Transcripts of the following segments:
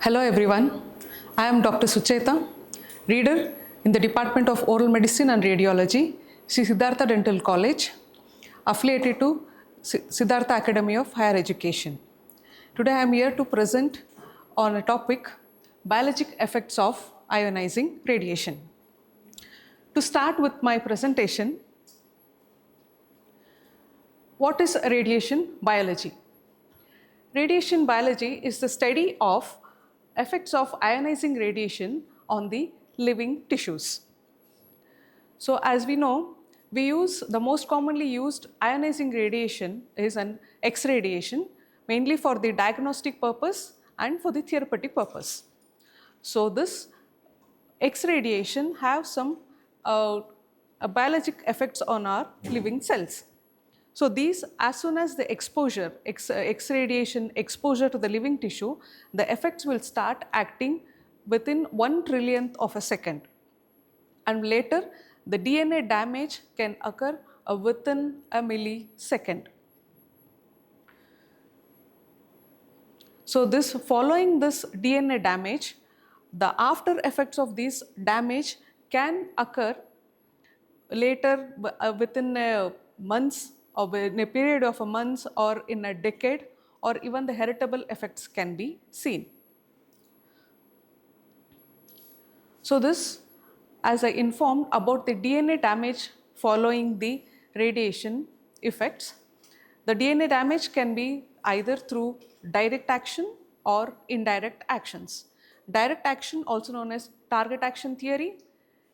Hello everyone, I am Dr. Sucheta, reader in the Department of Oral Medicine and Radiology, Sri Siddhartha Dental College, affiliated to Siddhartha Academy of Higher Education. Today I am here to present on a topic, biologic effects of ionizing radiation. To start with my presentation, what is radiation biology? Radiation biology is the study of effects of ionizing radiation on the living tissues. So as we know, the most commonly used ionizing radiation is an X radiation, mainly for the diagnostic purpose and for the therapeutic purpose. So this X radiation have some biologic effects on our living cells. So these, as soon as the exposure, X radiation exposure to the living tissue, the effects will start acting within 1/1,000,000th of a second. And later, the DNA damage can occur within a millisecond. So following this DNA damage, the after effects of this damage can occur later within months, or in a period of months, or in a decade, or even the heritable effects can be seen. So this, as I informed about the DNA damage following the radiation effects, the DNA damage can be either through direct action or indirect actions. Direct action, also known as target action theory,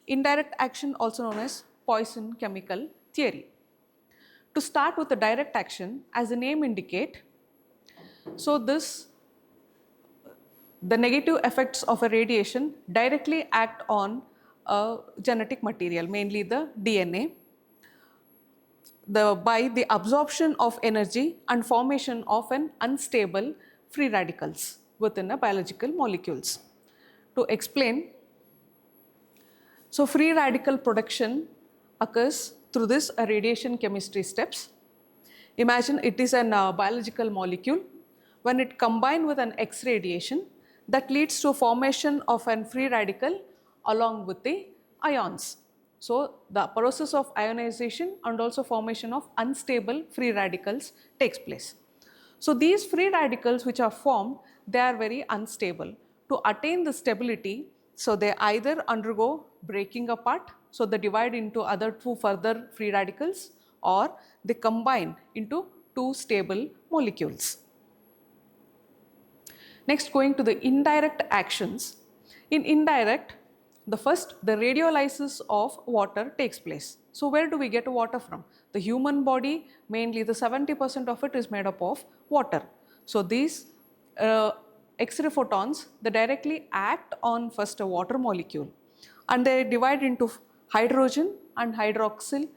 indirect action, also known as poison chemical theory. To start with the direct action, as the name indicate, so the negative effects of a radiation directly act on a genetic material, mainly the DNA, by the absorption of energy and formation of an unstable free radicals within a biological molecules. To explain, so free radical production occurs through this radiation chemistry steps. Imagine it is a biological molecule. When it combined with an X radiation, that leads to formation of an free radical along with the ions. So the process of ionization and also formation of unstable free radicals takes place. So these free radicals which are formed, they are very unstable. To attain the stability, so they either undergo breaking apart, so they divide into other two further free radicals, or they combine into two stable molecules. Next, going to the indirect actions. In indirect, the radiolysis of water takes place. So where do we get water from? The human body, mainly the 70% of it is made up of water. So these X-ray photons, they directly act on first a water molecule, and they divide into hydrogen and hydroxyl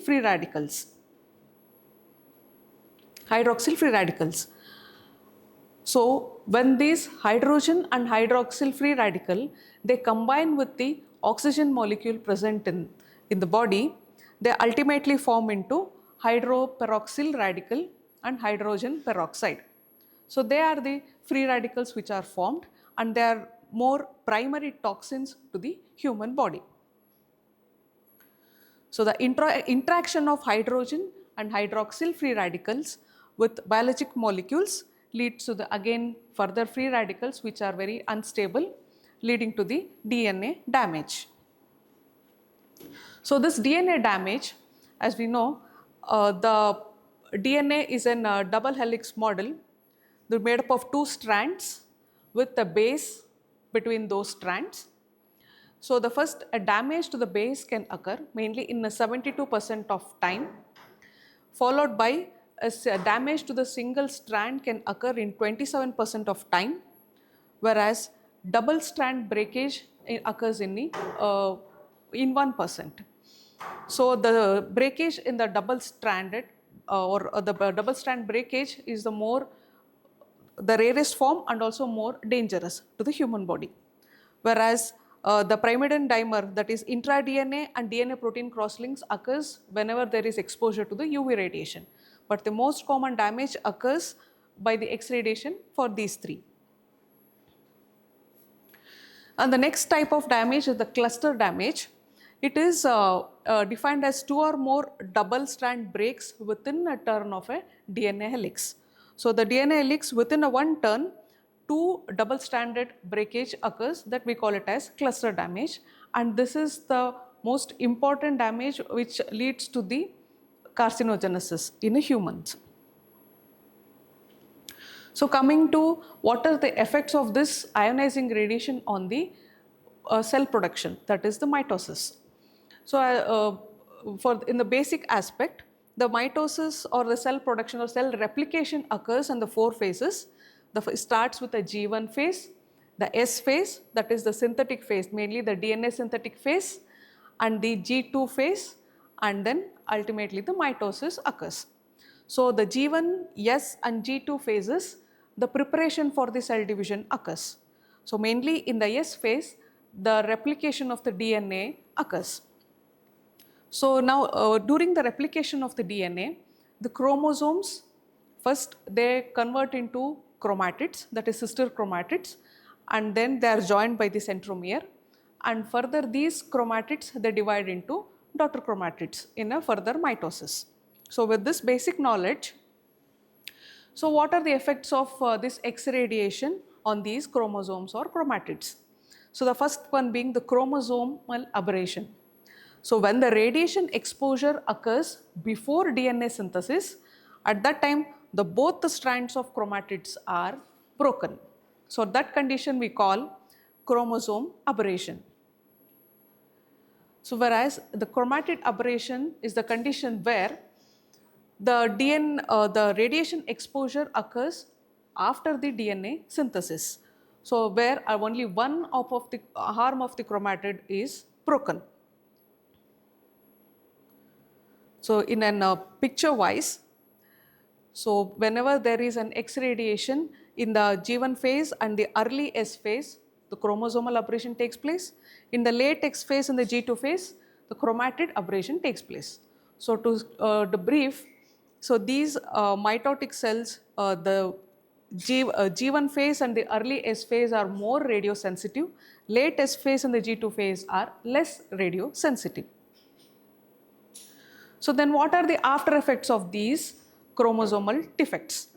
free radicals. Hydroxyl free radicals. So when these hydrogen and hydroxyl free radical, they combine with the oxygen molecule present in the body, they ultimately form into hydroperoxyl radical and hydrogen peroxide. So they are the free radicals which are formed, and they are more primary toxins to the human body. So the interaction of hydrogen and hydroxyl free radicals with biologic molecules leads to the again further free radicals which are very unstable, leading to the DNA damage. So this DNA damage, as we know, the DNA is a double helix model. They're made up of two strands with the base between those strands. So the first damage to the base can occur mainly in 72% of time, followed by damage to the single strand can occur in 27% of time, whereas double strand breakage occurs in 1%. So the breakage in the double stranded the double strand breakage is the rarest form and also more dangerous to the human body, whereas the pyrimidine dimer, that is intra-DNA and DNA protein crosslinks, occurs whenever there is exposure to the UV radiation. But the most common damage occurs by the X radiation for these three. And the next type of damage is the cluster damage. It is defined as two or more double strand breaks within a turn of a DNA helix. So the DNA helix within a one turn, two double stranded breakage occurs, that we call it as cluster damage, and this is the most important damage which leads to the carcinogenesis in humans. So coming to what are the effects of this ionizing radiation on the cell production, that is the mitosis. So in the basic aspect, the mitosis or the cell production or cell replication occurs in the four phases. It starts with the G1 phase, the S phase, that is the synthetic phase, mainly the DNA synthetic phase, and the G2 phase, and then ultimately the mitosis occurs. So the G1, S and G2 phases, the preparation for the cell division occurs. So mainly in the S phase, the replication of the DNA occurs. So now during the replication of the DNA, the chromosomes, first they convert into chromatids, that is sister chromatids, and then they are joined by the centromere, and further these chromatids they divide into daughter chromatids in a further mitosis. So with this basic knowledge, so what are the effects of this X radiation on these chromosomes or chromatids? So the first one being the chromosomal aberration. So when the radiation exposure occurs before DNA synthesis, at that time both the strands of chromatids are broken. So that condition we call chromosome aberration. So whereas the chromatid aberration is the condition where the radiation exposure occurs after the DNA synthesis. So where only one of the arm of the chromatid is broken. So in an picture wise, so whenever there is an X radiation in the G1 phase and the early S phase, the chromosomal aberration takes place. In the late X phase and the G2 phase, the chromatid aberration takes place. So to brief, so these mitotic cells, the G1 phase and the early S phase are more radiosensitive. Late S phase and the G2 phase are less radiosensitive. So then what are the after effects of these chromosomal defects?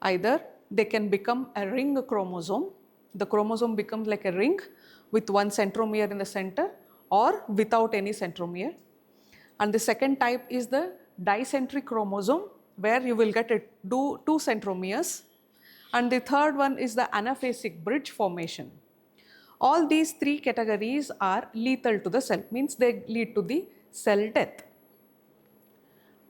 Either they can become a ring chromosome, the chromosome becomes like a ring with one centromere in the center or without any centromere. And the second type is the dicentric chromosome, where you will get two centromeres. And the third one is the anaphasic bridge formation. All these three categories are lethal to the cell, means they lead to the cell death.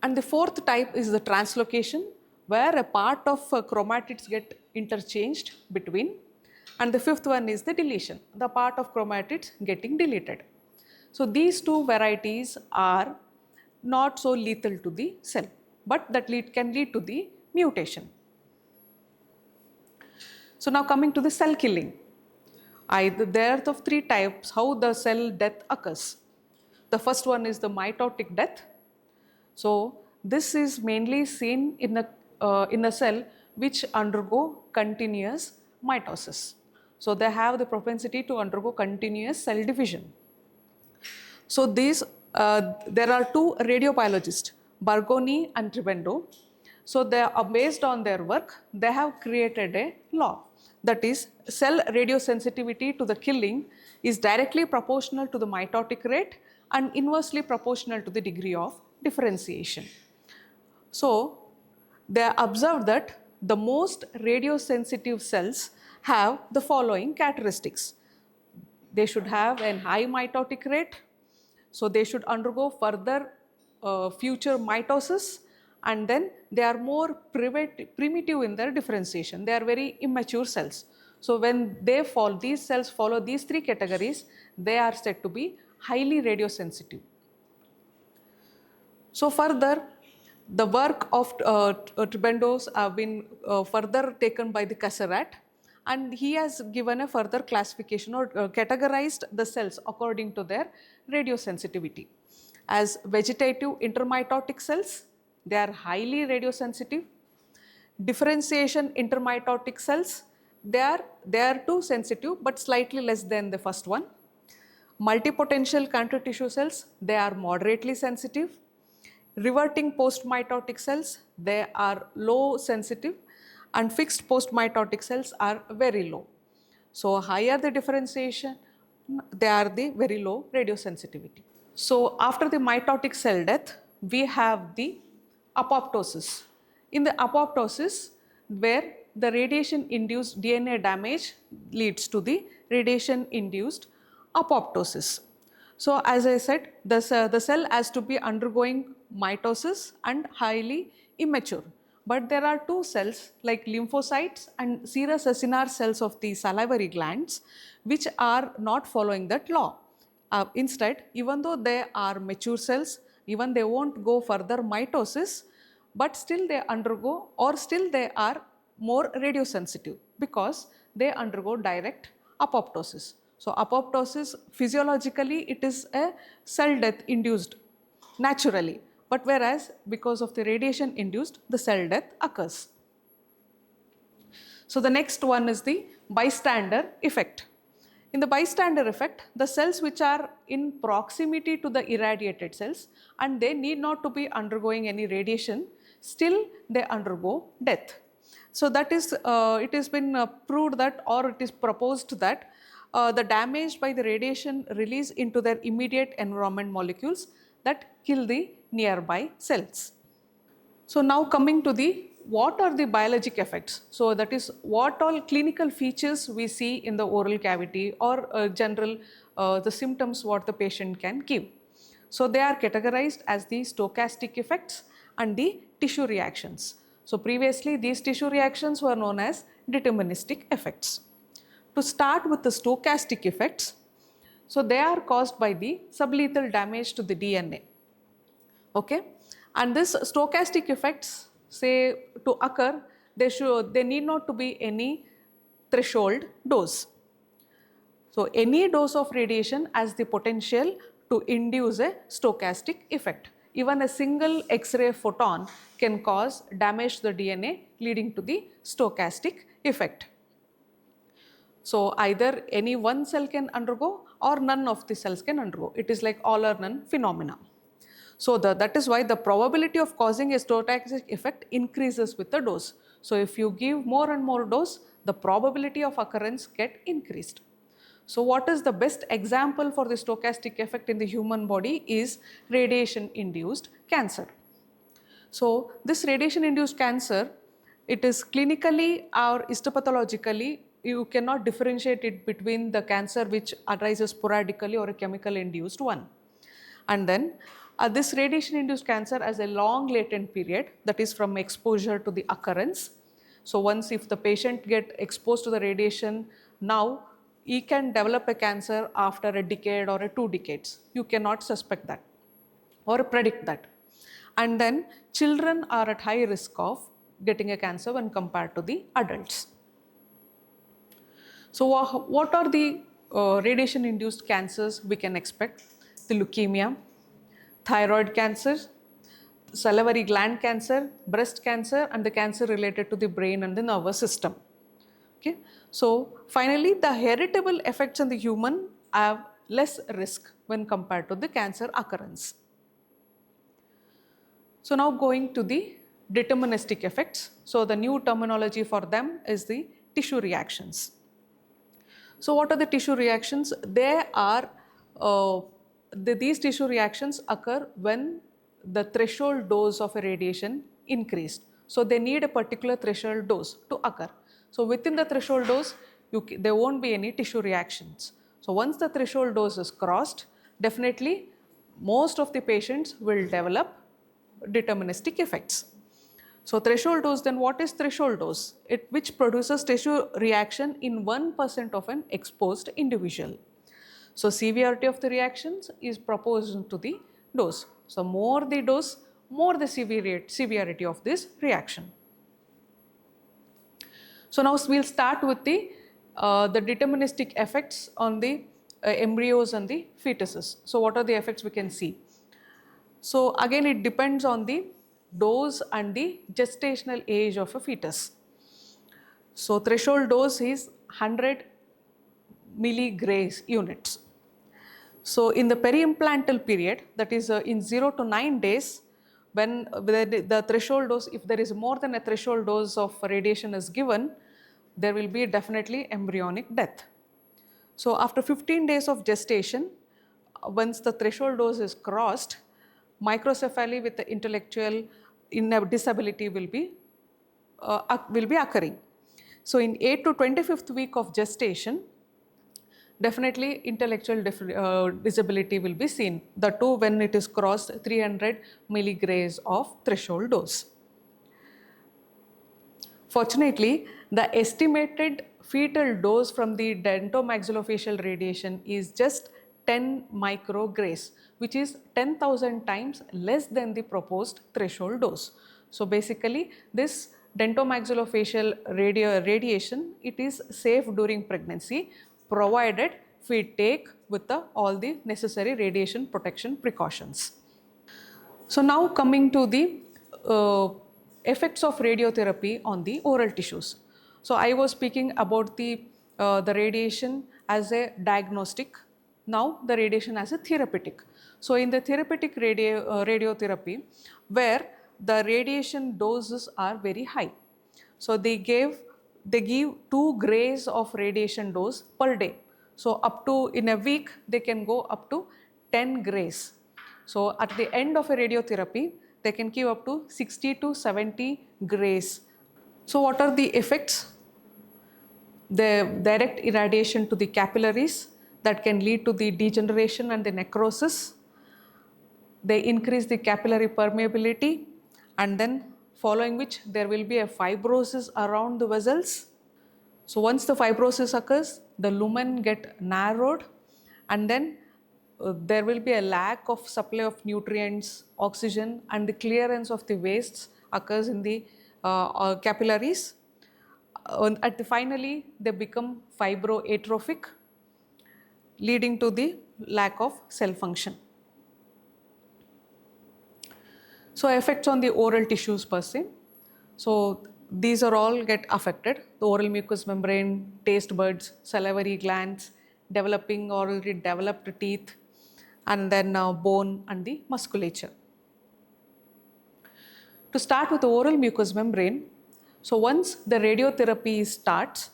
And the fourth type is the translocation, where a part of chromatids get interchanged between. And the fifth one is the deletion, the part of chromatids getting deleted. So these two varieties are not so lethal to the cell, but that can lead to the mutation. So now coming to the cell killing. There are three types how the cell death occurs. The first one is the mitotic death. So this is mainly seen in a cell which undergo continuous mitosis. So they have the propensity to undergo continuous cell division. So there are two radiobiologists, Bargoni and Tribendo. So they are based on their work, they have created a law, that is cell radiosensitivity to the killing is directly proportional to the mitotic rate and inversely proportional to the degree of differentiation. So they observed that the most radiosensitive cells have the following characteristics. They should have a high mitotic rate, so they should undergo further future mitosis, and then they are more primitive in their differentiation. They are very immature cells. So when these cells follow these three categories, they are said to be highly radiosensitive. So further, the work of Tribendos have been further taken by the Cassarat, and he has given a further classification or categorized the cells according to their radiosensitivity. As vegetative intermitotic cells, they are highly radiosensitive. Differentiation intermitotic cells, they are too sensitive but slightly less than the first one. Multipotential connective tissue cells, they are moderately sensitive. Reverting post-mitotic cells, they are low sensitive, and fixed post-mitotic cells are very low. So higher the differentiation, they are the very low radiosensitivity. So after the mitotic cell death, we have the apoptosis. In the apoptosis, where the radiation induced DNA damage leads to the radiation induced apoptosis. So as I said, the cell has to be undergoing mitosis and highly immature. But there are two cells like lymphocytes and serous acinar cells of the salivary glands which are not following that law. Instead, even though they are mature cells, even they won't go further mitosis, but still they undergo, or still they are more radiosensitive because they undergo direct apoptosis. So apoptosis, physiologically it is a cell death induced naturally, but whereas because of the radiation induced, the cell death occurs. So the next one is the bystander effect. In the bystander effect, the cells which are in proximity to the irradiated cells and they need not to be undergoing any radiation, still they undergo death. So that is, it has been proved that, or it is proposed that the damage by the radiation release into their immediate environment molecules that kill the nearby cells. So now coming to the what are the biologic effects? So that is what all clinical features we see in the oral cavity or general the symptoms what the patient can give. So they are categorized as the stochastic effects and the tissue reactions. So previously these tissue reactions were known as deterministic effects. To start with the stochastic effects, so they are caused by the sublethal damage to the DNA. Okay, and this stochastic effects say to occur, they need not to be any threshold dose. So any dose of radiation has the potential to induce a stochastic effect. Even a single X-ray photon can cause damage to the DNA leading to the stochastic effect. So either any one cell can undergo or none of the cells can undergo. It is like all or none phenomena. So that is why the probability of causing a stochastic effect increases with the dose. So if you give more and more dose, the probability of occurrence get increased. So what is the best example for the stochastic effect in the human body is radiation induced cancer. So this radiation induced cancer, it is clinically or histopathologically, you cannot differentiate it between the cancer which arises sporadically or a chemical induced one. And then this radiation induced cancer has a long latent period, that is from exposure to the occurrence. So once if the patient get exposed to the radiation, now he can develop a cancer after a decade or 2 decades. You cannot suspect that or predict that. And then children are at high risk of getting a cancer when compared to the adults. So what are the radiation induced cancers we can expect? The leukemia, thyroid cancer, salivary gland cancer, breast cancer, and the cancer related to the brain and the nervous system. Okay. So finally, the heritable effects on the human have less risk when compared to the cancer occurrence. So now going to the deterministic effects. So the new terminology for them is the tissue reactions. So what are the tissue reactions? They are these tissue reactions occur when the threshold dose of a radiation increased. So they need a particular threshold dose to occur. So within the threshold dose, there won't be any tissue reactions. So once the threshold dose is crossed, definitely most of the patients will develop deterministic effects. So threshold dose, then what is threshold dose? Which produces tissue reaction in 1% of an exposed individual. So severity of the reactions is proportional to the dose. So more the dose, more the severity of this reaction. So now we'll start with the deterministic effects on the embryos and the fetuses. So what are the effects we can see? So again, it depends on the dose and the gestational age of a fetus. So threshold dose is 100 milligrays units. So in the peri-implantal period, that is in 0 to 9 days, when the threshold dose, if there is more than a threshold dose of radiation is given, there will be definitely embryonic death. So after 15 days of gestation, once the threshold dose is crossed, microcephaly with the intellectual disability will be occurring. So in 8 to 25th week of gestation, definitely intellectual disability will be seen. The two when it is crossed 300 milligrays of threshold dose. Fortunately, the estimated fetal dose from the dentomaxillofacial radiation is just 10 micrograys, which is 10,000 times less than the proposed threshold dose. So basically, this dentomaxillofacial radiation, it is safe during pregnancy, provided we take with all the necessary radiation protection precautions. So now coming to the effects of radiotherapy on the oral tissues. So I was speaking about the radiation as a diagnostic, now the radiation as a therapeutic. So in the therapeutic radiotherapy, where the radiation doses are very high. So they give 2 grays of radiation dose per day. So up to in a week they can go up to 10 grays. So at the end of a radiotherapy, they can give up to 60 to 70 grays. So what are the effects? The direct irradiation to the capillaries that can lead to the degeneration and the necrosis. They increase the capillary permeability, and then following which there will be a fibrosis around the vessels. So once the fibrosis occurs, the lumen get narrowed, and then there will be a lack of supply of nutrients, oxygen, and the clearance of the wastes occurs in the capillaries. Finally, they become fibroatrophic, leading to the lack of cell function. So effects on the oral tissues per se. So these are all get affected: the oral mucous membrane, taste buds, salivary glands, developing or already developed teeth, and then bone and the musculature. To start with the oral mucous membrane, so once the radiotherapy starts,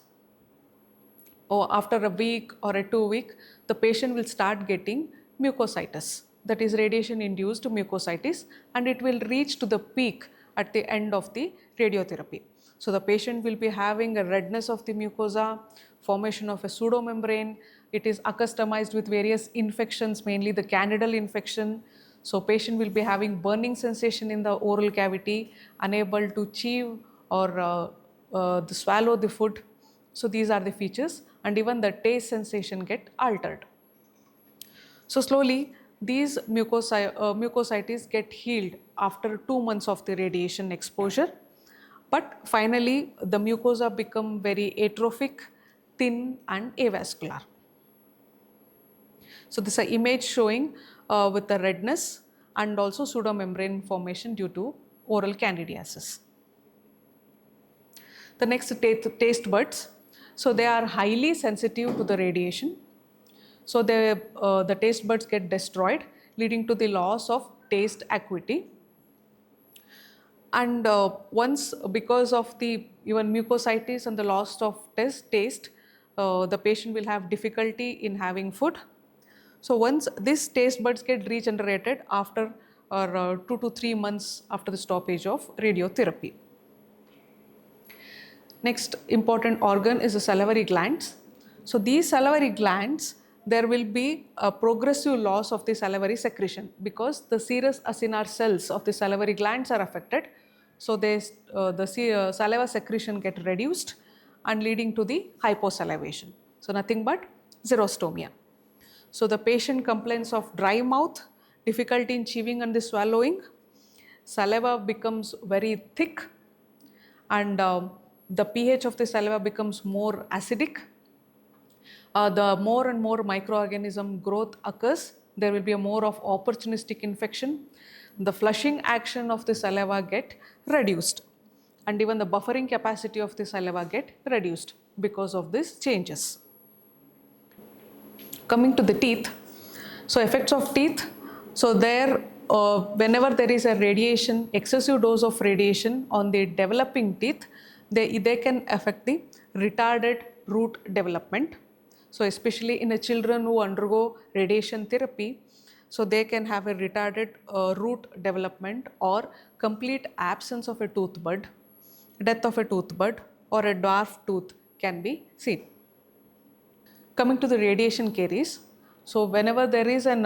or after a week or a 2 week, the patient will start getting mucositis, that is radiation induced mucositis, and it will reach to the peak at the end of the radiotherapy. So the patient will be having a redness of the mucosa, formation of a pseudomembrane. It is accustomized with various infections, mainly the candidal infection. So patient will be having burning sensation in the oral cavity, unable to chew or swallow the food. So these are the features, and even the taste sensation get altered. So slowly these mucositis get healed after 2 months of the radiation exposure, but finally the mucosa become very atrophic, thin and avascular. So this is an image showing with the redness and also pseudomembrane formation due to oral candidiasis. The next, taste buds. So they are highly sensitive to the radiation. So the taste buds get destroyed, leading to the loss of taste acuity. And once, because of the even mucositis and the loss of taste, the patient will have difficulty in having food. So once these taste buds get regenerated after 2 to 3 months after the stoppage of radiotherapy. Next important organ is the salivary glands. So these salivary glands, there will be a progressive loss of the salivary secretion because the serous acinar cells of the salivary glands are affected. So the saliva secretion get reduced and leading to the hyposalivation. So nothing but xerostomia. So the patient complains of dry mouth, difficulty in chewing and the swallowing, saliva becomes very thick, and the pH of the saliva becomes more acidic. The more and more microorganism growth occurs, there will be a more of opportunistic infection. The flushing action of the saliva get reduced, and even the buffering capacity of the saliva get reduced because of these changes. Coming to the teeth, so effects of teeth. So there, whenever there is a radiation, excessive dose of radiation on the developing teeth, they can affect the retarded root development. So especially in the children who undergo radiation therapy, so they can have a retarded root development or complete absence of a tooth bud, death of a tooth bud, or a dwarf tooth can be seen. Coming to the radiation caries, so whenever there is an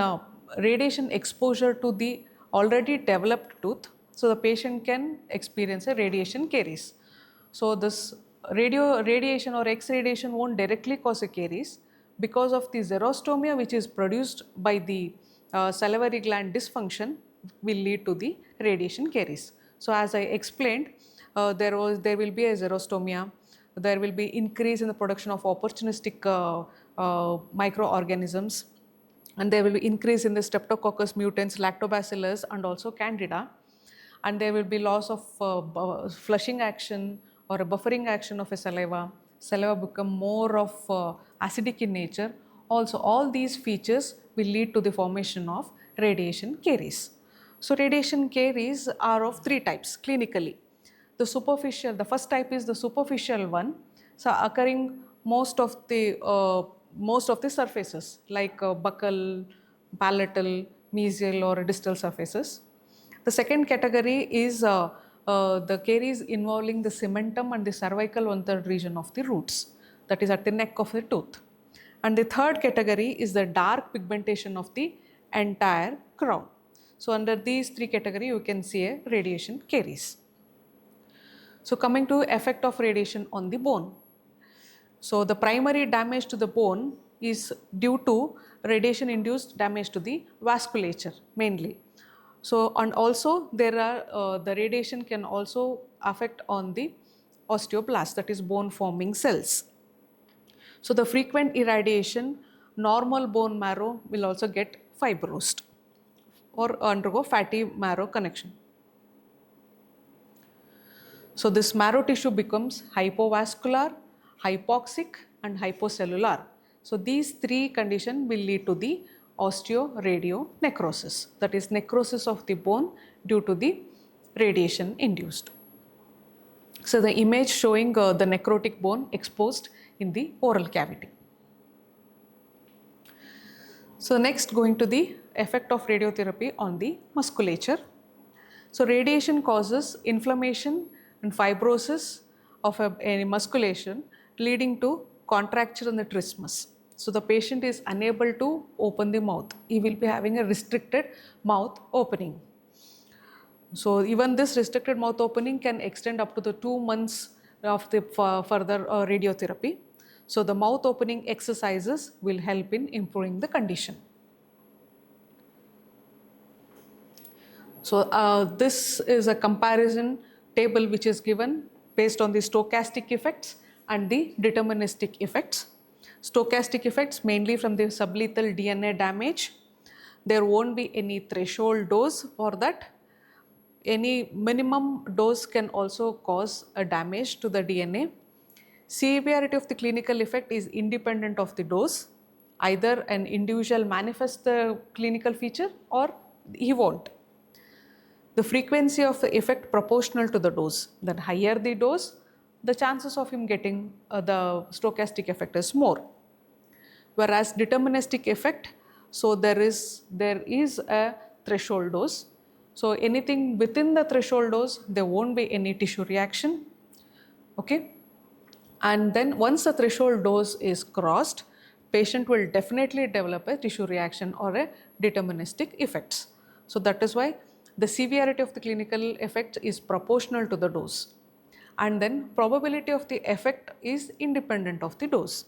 radiation exposure to the already developed tooth, so the patient can experience a radiation caries. So this radiation or X radiation won't directly cause a caries because of the xerostomia which is produced by the salivary gland dysfunction will lead to the radiation caries. So as I explained, there will be a xerostomia, there will be increase in the production of opportunistic microorganisms, and there will be increase in the Streptococcus mutans, Lactobacillus, and also Candida, and there will be loss of flushing action or a buffering action of a saliva become more of acidic in nature. Also, all these features will lead to the formation of radiation caries. So radiation caries are of three types clinically. The first type is the superficial one, so occurring most of the surfaces like buccal, palatal, mesial or distal surfaces. The second category is the caries involving the cementum and the cervical 1/3 region of the roots, that is at the neck of the tooth. And the third category is the dark pigmentation of the entire crown. So under these three categories you can see a radiation caries. So coming to effect of radiation on the bone. So the primary damage to the bone is due to radiation induced damage to the vasculature mainly. So and also there are the radiation can also affect on the osteoblast, that is bone forming cells. So the frequent irradiation, normal bone marrow will also get fibrosed or undergo fatty marrow connection. So this marrow tissue becomes hypovascular, hypoxic and hypocellular. So these three conditions will lead to the osteoradionecrosis, that is necrosis of the bone due to the radiation induced. So the image showing the necrotic bone exposed in the oral cavity. So next, going to the effect of radiotherapy on the musculature. So radiation causes inflammation and fibrosis of any musculation leading to contracture in the trismus. So the patient is unable to open the mouth. He will be having a restricted mouth opening. So even this restricted mouth opening can extend up to the 2 months of the further radiotherapy. So the mouth opening exercises will help in improving the condition. So this is a comparison table which is given based on the stochastic effects and the deterministic effects. Stochastic effects mainly from the sublethal DNA damage. There won't be any threshold dose for that. Any minimum dose can also cause a damage to the DNA. Severity of the clinical effect is independent of the dose. Either an individual manifests the clinical feature or he won't. The frequency of the effect proportional to the dose. The higher the dose, the chances of him getting the stochastic effect is more. Whereas deterministic effect, so there is a threshold dose. So anything within the threshold dose, there won't be any tissue reaction. Okay. And then once the threshold dose is crossed, patient will definitely develop a tissue reaction or a deterministic effects. So that is why the severity of the clinical effect is proportional to the dose. And then probability of the effect is independent of the dose.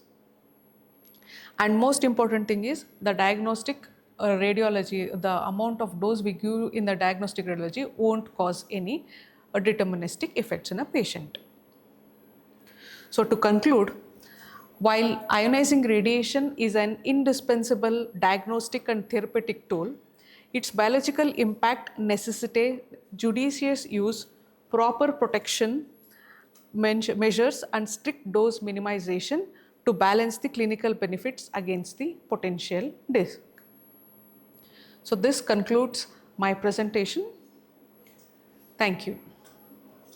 And most important thing is the diagnostic radiology, the amount of dose we give in the diagnostic radiology won't cause any deterministic effects in a patient. So to conclude, while ionizing radiation is an indispensable diagnostic and therapeutic tool, its biological impact necessitates judicious use, proper protection, measures and strict dose minimization to balance the clinical benefits against the potential risk. So this concludes my presentation. Thank you.